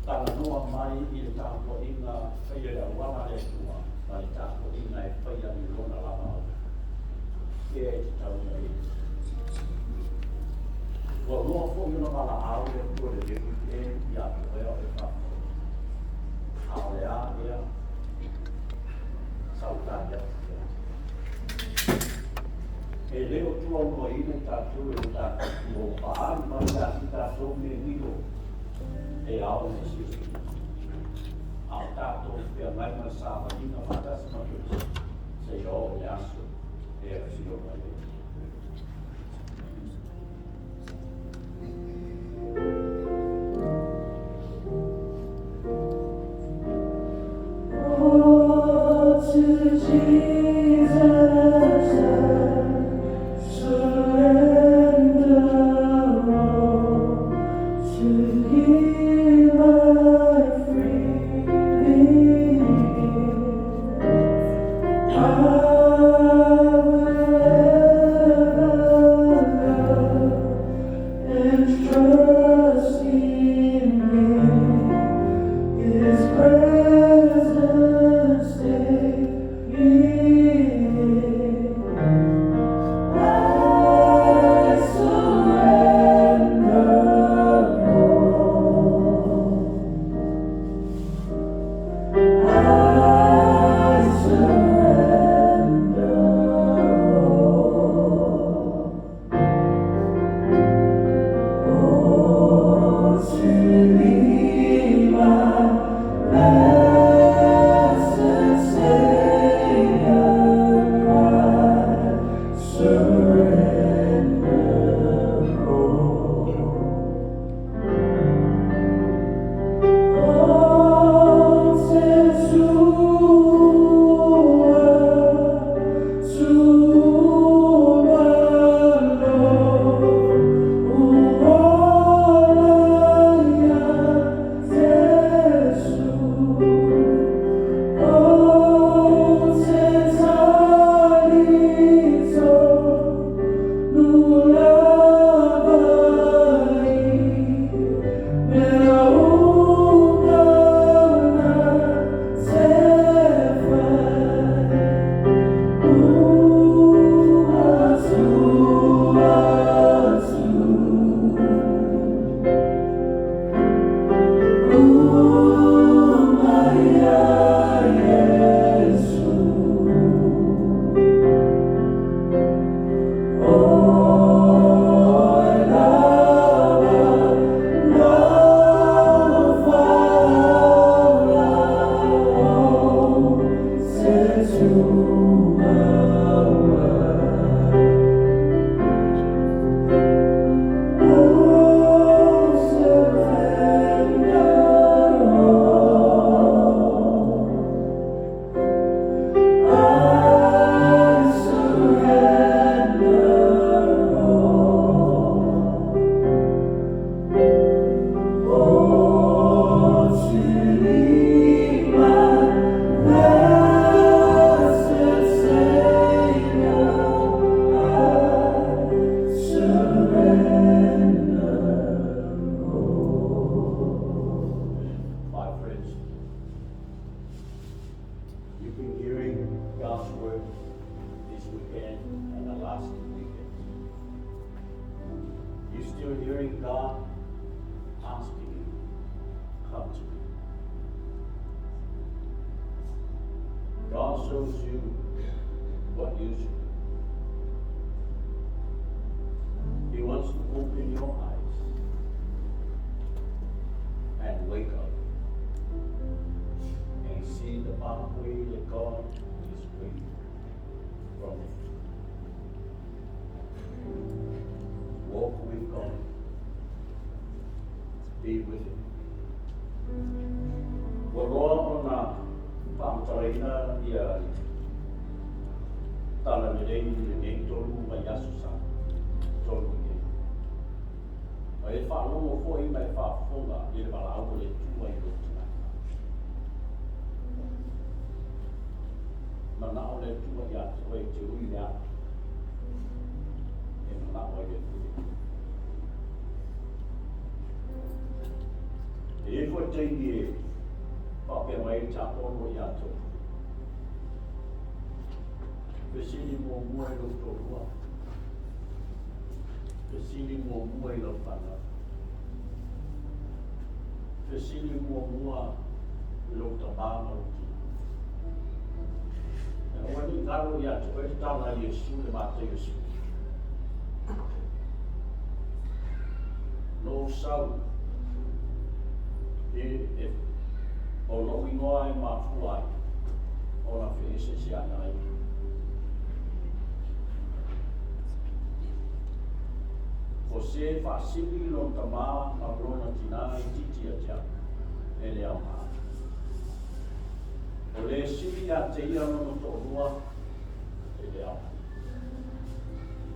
Tala noa mai I le tāpo inga whaia le awana le tua ma le tāpo inga e whaia I lona lava au. Kea e te tau na e. Ua loa fo I na mala au le tua le reku e I a te rea e whapa. Aolea ia sautaria. E leo tua ua ina tātou e tātou o paan mai tātou me nilo e ao me sisi. Ao tātou pia mai ma sāma ina matas matus se o e aso e a sio mai. I will God shows you what you should do. He wants to open your eyes and wake up and see the pathway that God is waiting from you. Walk with God. Be with Him. Waloa ona pa'amtaraina ia tala merei nei tolu mai asu sa tolu nei. Ma e whaalongo fo i mai whaafonga i le wala au le tua i rotu nai. Ma na o le tua i atu e te ui le atu. E ma na o le tua. E fo te i e pape mai ta ono i atu. Pesini mo mua i roto rua. Pesini mo mua i roto pana. Pesini mo mua i roto bama roto. E wani karo i atu e tala Yesu le mata Yesu. No sau. E o no ingoa e mafuai. O na whiese si anai. O se whaasiri lo tamā ma rona tina I titi a tia e le au maa. O le siri a te ia no to rua e le au.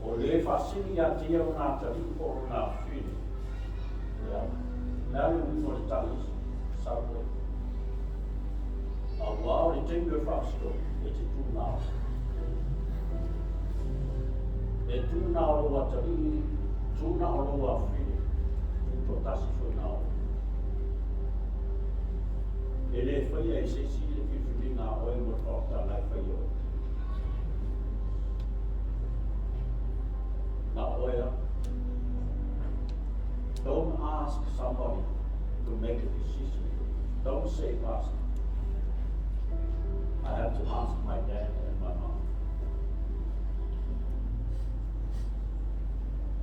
O le whaasiri a te ia o nā tari o nā whine e le au. Nā le wino le tali sarpo. A wao le tengu e whaasto e te tūnao. E tūnao lo a tari tuna o loa whine, to tasi fo nao. E le whaia e se si le whiwhiri ngā oe mo tōta lai whaia oe. Ngā oea, don't ask somebody to make a decision. Don't say, Pastor, I have to ask my dad and my mom.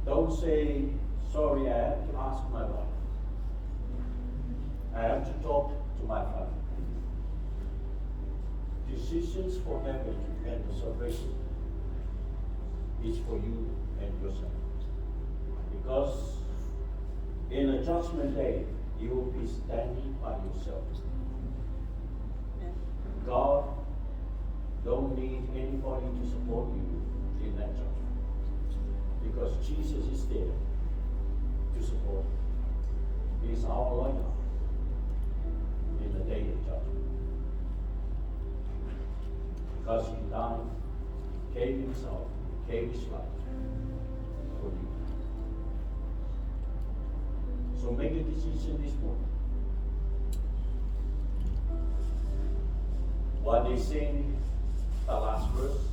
Don't say, sorry, I have to ask my wife. I have to talk to my family. Decisions for heaven and the salvation is for you and yourself. Because in a judgment day, you will be standing by yourself. God don't need anybody to support you in that judgment. Because Jesus is there to support. He is our lawyer in the day of judgment. Because He died, gave Himself, gave His life for you. So make a decision this morning. While they sing the last verse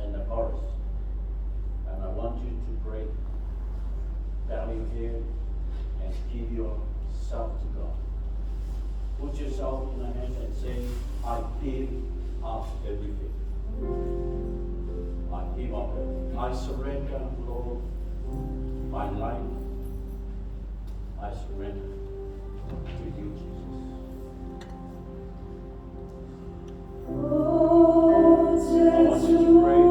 and the chorus, and I want you to pray, bow your head, and give yourself to God. Put yourself in the hand and say, I give up everything. I give up everything. I surrender, Lord, my life. I surrender to you, Jesus. I want you to pray.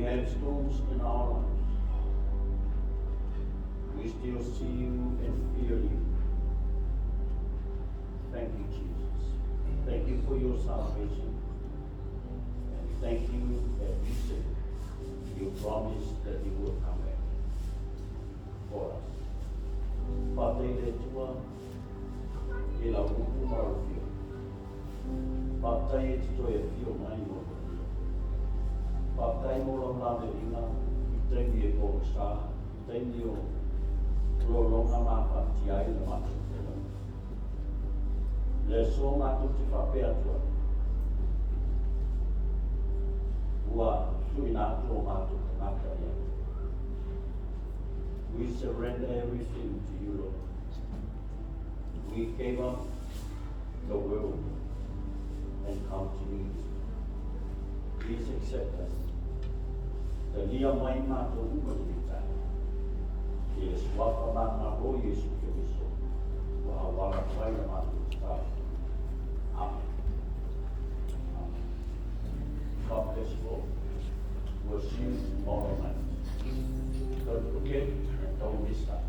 we have storms in our lives, we still see you and feel you. Thank you, Jesus. Thank you for your salvation. And thank you that you said, you promised that you will come back for us. Patai le tua, e la upu maro fio. Patai e tito e fio mai mo. Patai mo la la me ringa, I tengi e ko sa, I tengi o lo longa ma pati ai le matu te la. Le so matu te whapea tua. Ua sui natu o matu te mata ia. We surrender everything to you, Lord. We gave up the world and come to you. Please accept us. The lia mai matu uka ni tai. Yes, waka mana ho Yesu Kristo. Wa wala mai na matu tai. Amen. Amen. God bless you all. We'll see you tomorrow night. Don't forget and don't miss that.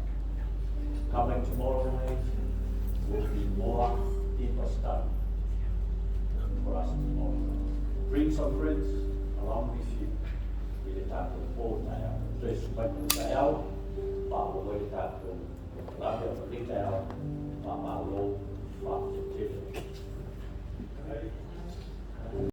Coming tomorrow night will be more deeper study for us tomorrow. Bring some friends along with you. Ele está com o povo na água. Três banhos na água. Paulo ele está com lá pela frente da água. Maalo, fato de